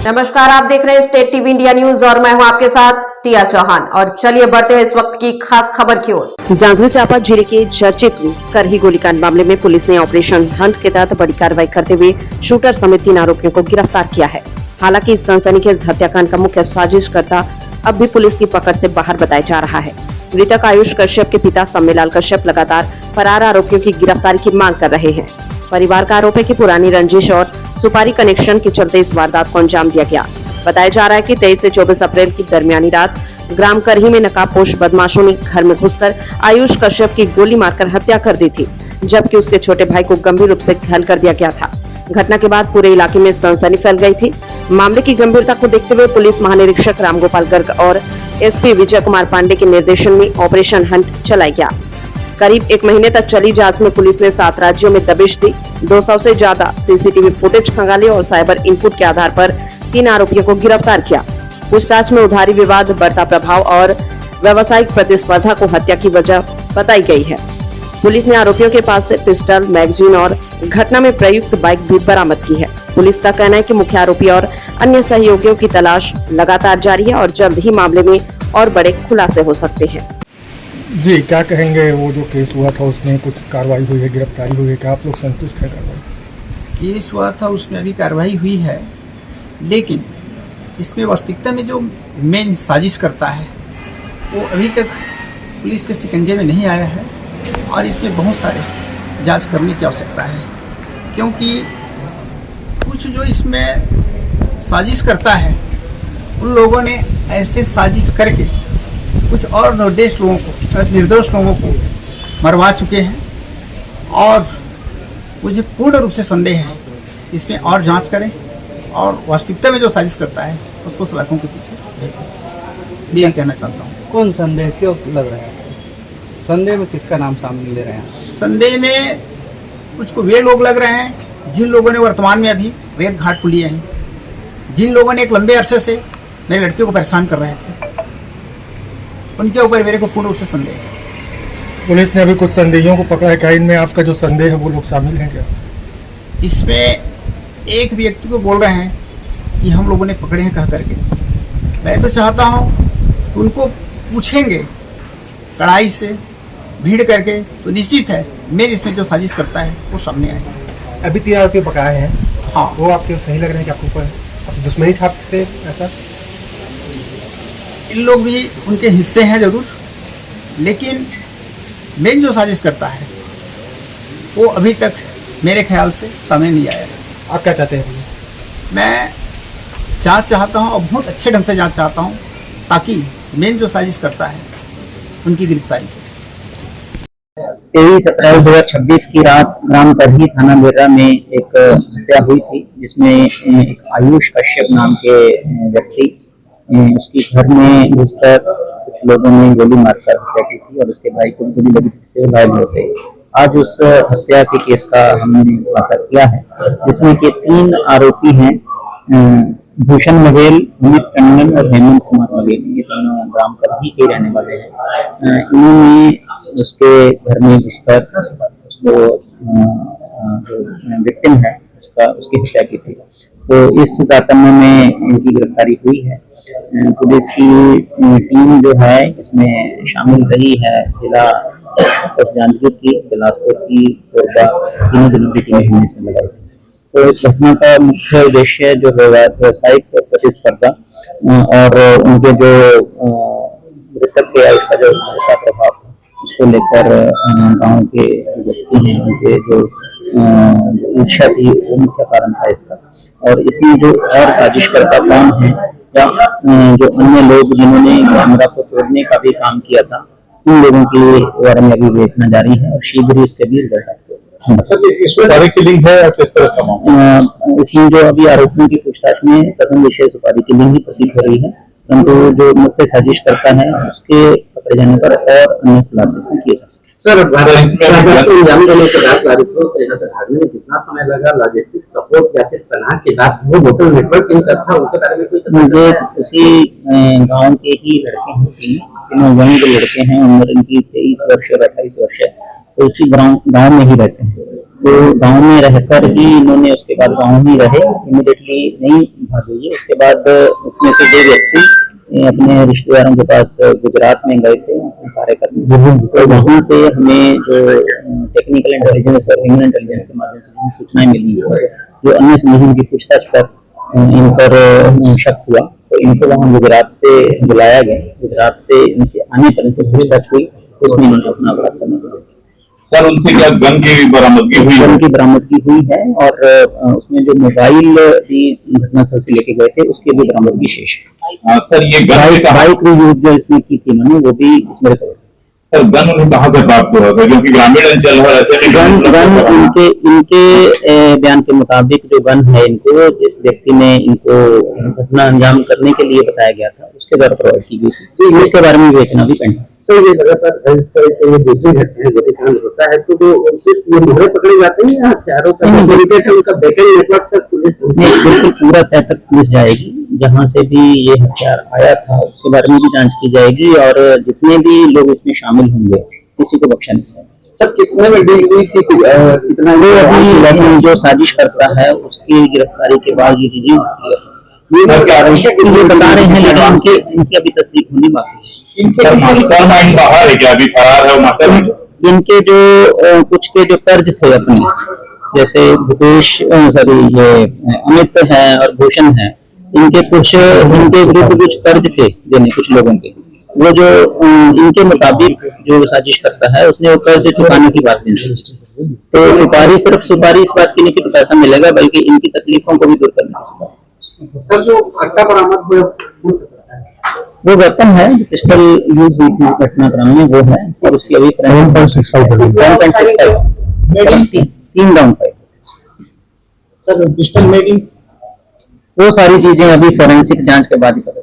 नमस्कार, आप देख रहे हैं स्टेट टीवी इंडिया न्यूज और मैं हूं आपके साथ टिया चौहान। और चलिए बढ़ते हैं इस वक्त की खास खबर की ओर। जांजगीर चांपा जिले के चर्चित करही गोलीकांड मामले में पुलिस ने ऑपरेशन हंट के तहत बड़ी कार्रवाई करते हुए शूटर समेत 3 आरोपियों को गिरफ्तार किया है। हालांकि इस सनसनीखेज हत्याकांड का मुख्य साजिशकर्ता अब भी पुलिस की पकड़ से बाहर बताया जा रहा है। मृतक आयुष कश्यप के पिता सम्मेलाल कश्यप लगातार फरार आरोपियों की गिरफ्तारी की मांग कर रहे हैं। परिवार का आरोप है कि पुरानी रंजिश और सुपारी कनेक्शन के चलते इस वारदात को अंजाम दिया गया। बताया जा रहा है कि 23 से 24 अप्रैल की दरमियानी रात ग्राम करही में नकाबपोश बदमाशों ने घर में घुसकर आयुष कश्यप की गोली मारकर हत्या कर दी थी, जबकि उसके छोटे भाई को गंभीर रूप से घायल कर दिया गया था। घटना के बाद पूरे इलाके में सनसनी फैल गई थी। मामले की गंभीरता को देखते हुए पुलिस महानिरीक्षक रामगोपाल गर्ग और एसपी विजय कुमार पांडे के निर्देशन में ऑपरेशन हंट चलाया गया। करीब 1 महीने तक चली जांच में पुलिस ने 7 राज्यों में दबिश दी, 200 से ज्यादा सीसीटीवी फुटेज खंगाले और साइबर इनपुट के आधार पर 3 आरोपियों को गिरफ्तार किया। पूछताछ में उधारी विवाद, बढ़ता प्रभाव और व्यावसायिक प्रतिस्पर्धा को हत्या की वजह बताई गई है। पुलिस ने आरोपियों के पास से पिस्टल, मैगजीन और घटना में प्रयुक्त बाइक भी बरामद की है। पुलिस का कहना है कि मुख्य आरोपी और अन्य सहयोगियों की तलाश लगातार जारी है और जल्द ही मामले में और बड़े खुलासे हो सकते हैं। जी, क्या कहेंगे? वो जो केस हुआ था उसमें कुछ कार्रवाई हुई है, गिरफ्तारी हुई है, क्या आप लोग संतुष्ट हैं कार्रवाई? केस हुआ था उसमें अभी कार्रवाई हुई है, लेकिन इसमें वास्तविकता में जो मेन साजिश करता है वो अभी तक पुलिस के शिकंजे में नहीं आया है और इसमें बहुत सारे जांच करने की आवश्यकता है, क्योंकि कुछ जो इसमें साजिश करता है उन लोगों ने ऐसे साजिश करके कुछ और निर्दोष लोगों को मरवा चुके हैं और मुझे पूर्ण रूप से संदेह है इसमें और जांच करें और वास्तविकता में जो साजिश करता है उसको सलाखों के पीछे मैं कहना चाहता हूँ। कौन संदेह क्यों लग रहा है? संदेह में किसका नाम सामने ले रहे हैं? संदेह में कुछ को वे लोग लग रहे हैं जिन लोगों ने वर्तमान में अभी रेत घाट को लिए हैं, जिन लोगों ने एक लंबे अरसे से मेरे लड़कियों को परेशान कर रहे थे, उनके ऊपर मेरे को पूर्ण रूप से संदेह है। पुलिस ने अभी कुछ संदेहियों को पकड़ा है, क्या इनमें आपका जो संदेह है वो लोग शामिल हैं क्या? इसमें एक व्यक्ति को बोल रहे हैं कि हम लोगों ने पकड़े हैं कह करके। मैं तो चाहता हूं कि उनको पूछेंगे कड़ाई से भीड़ करके तो निश्चित है मेरे इसमें जो साजिश करता है वो सामने आएगा। अभी 3 आरोपी पकड़ाए हैं, हाँ, वो आपके सही लग रहे हैं कि आपके ऊपर दुश्मनी था आपसे? ऐसा इन लोग भी उनके हिस्से हैं जरूर, लेकिन मेन जो साजिश करता है वो अभी तक मेरे ख्याल से सामने नहीं आया है। आप क्या चाहते हैं? मैं जांच चाहता हूं और बहुत अच्छे ढंग से जांच चाहता हूं ताकि मेन जो साजिश करता है उनकी गिरफ्तारी हो। 23 अप्रैल 2026 की रात ग्राम करही थाना बेर्रा में एक हत्या हुई थी, जिसमें एक आयुष कश्यप नाम के व्यक्ति उसके घर में घुसकर कुछ लोगों ने गोली मारकर हत्या की थी और उसके भाई को गोली लगी थी, जिससे घायल हो गए। आज उस हत्या के केस का हमने खुलासा किया है, जिसमें के 3 आरोपी हैं, भूषण बघेल, अमित टंडन और हेमंत कुमार बघेल। ये दोनों ग्राम करही के रहने वाले हैं। इन्होंने उसके घर में घुसकर उसको जो विक्टिम है उसकी हत्या की थी। तो इस तारतम्य में इनकी गिरफ्तारी हुई है। पुलिस की टीम जो है इसमें शामिल रही है, जिला जांजगीर की, बिलासपुर की, कोरबा, तीनों जिलों की टीमें हमने इसमें लगाई थी। तो इस घटना का मुख्य उद्देश्य जो है व्यावसायिक प्रतिस्पर्धा और उनके जो मृतक के आयुष का जो बढ़ता प्रभाव उसको लेकर गांव के व्यक्ति हैं उनके जो ईर्ष्या थी वो मुख्य कारण था इसका। और इसमें जो और साजिशकर्ता कौन है या जो अन्य लोग जिन्होंने कैमरा को तोड़ने का भी काम किया था, उन लोगों के बारे में अभी देखना जारी है और शीघ्र ही इसके भी रिजल्ट सुपारी की लिंक है किस तरह का? इसमें जो अभी आरोपियों की पूछताछ में प्रथम विषय सुपारी की लिंक ही प्रतीत हो रही है, परंतु जो मुख्य साजिश करता है उसके पकड़े जाने पर और अन्य खुलासे किए जा सकते हैं। सर, इल्जाम देने के बाद आरोपियों को यहाँ से भागने में कितना समय लगा? लॉजिस्टिक सपोर्ट या फिर तनाव के बाद वो होटल नेटवर्क किनका था उनके बारे में कोई मुझे उसी गांव के ही लड़के हैं, तीनों वहीं के लड़के हैं, उम्र इनकी 23 वर्ष और 28 वर्ष है, तो उसी गांव में ही रहते हैं। तो गांव में रहकर ही इन्होंने उसके बाद गांव में रहे, इमीडिएटली नहीं भागे ये। उसके बाद उसमें से 2 व्यक्ति अपने रिश्तेदारों के पास गुजरात में गए थे कार्य करने, तो वहाँ से हमें जो टेक्निकल इंटेलिजेंस और ह्यूमन इंटेलिजेंस के माध्यम से सूचनाएं मिली है, जो अन्य संदिग्धों की पूछताछ पर इन पर शक हुआ, तो इनको वहाँ गुजरात से बुलाया गया। गुजरात से इनके आने पर इनसे पूछताछ हुई, उसमें इन्होंने अपना अपराध करने को। सर उनसे क्या गन की बरामदगी हुई? गन की बरामदगी हुई है और उसमें जो मोबाइल भी घटनास्थल से लेके गए थे उसकी भी बरामदगी शेष है। सर ये बाइक यूज जो इसमें की थी इन्होंने, वो भी इसमें रिकवर। सर गन उन्हें कहाँ से प्राप्त हुआ था, क्योंकि ग्रामीण अंचल है ऐसे गन इनके बयान के मुताबिक जो गन है इनको जिस व्यक्ति ने इनको घटना अंजाम करने के लिए बताया गया था उसके द्वारा प्रोवाइड की गई थी, तो इसके बारे में बेचना भी पेंडिंग। सर ये लगातार इस तरह के दूसरी घटनाएं जब कांड होता है तो वो सिर्फ ये मुहरे पकड़े जाते हैं या हथियारों का सिंडिकेट है उनका बैकएंड नेटवर्क तक पुलिस बिल्कुल पूरा तय तक पुलिस जाएगी, जहाँ से भी ये हथियार आया था उसके बारे में भी जांच की जाएगी और जितने भी लोग इसमें शामिल होंगे किसी को बख्शा नहीं जाएगा। सर कितने में डील हुई थी, कितना अभी जो साजिश करता है उसकी गिरफ्तारी के बाद ये चीजें ये बता रहे हैं, लेकिन इनकी अभी तस्दीक होनी बाकी है। बाहर है क्या, अभी फरार है वो? इनके जो कुछ के जो कर्ज थे अपने, जैसे भूपेश ये अमित है और भूषण है, इनके विरुद्ध कुछ कर्ज थे देने कुछ लोगों के, वो जो इनके मुताबिक जो साजिश करता है उसने वो कर्ज चुकाने की बात नहीं की। तो सिर्फ सुपारी इस बात की नहीं कि पैसा मिलेगा, बल्कि इनकी तकलीफों को भी दूर करने की सुपारी। सर जो अट्टा बरामद हुआ वो वेपन है, पिस्टल यूज हुई थी घटनाक्रम में, वो है और उसकी अभी 7.65 3 राउंड है। सर पिस्टल मेकिंग वो सारी चीजें अभी फोरेंसिक जांच के बाद ही पता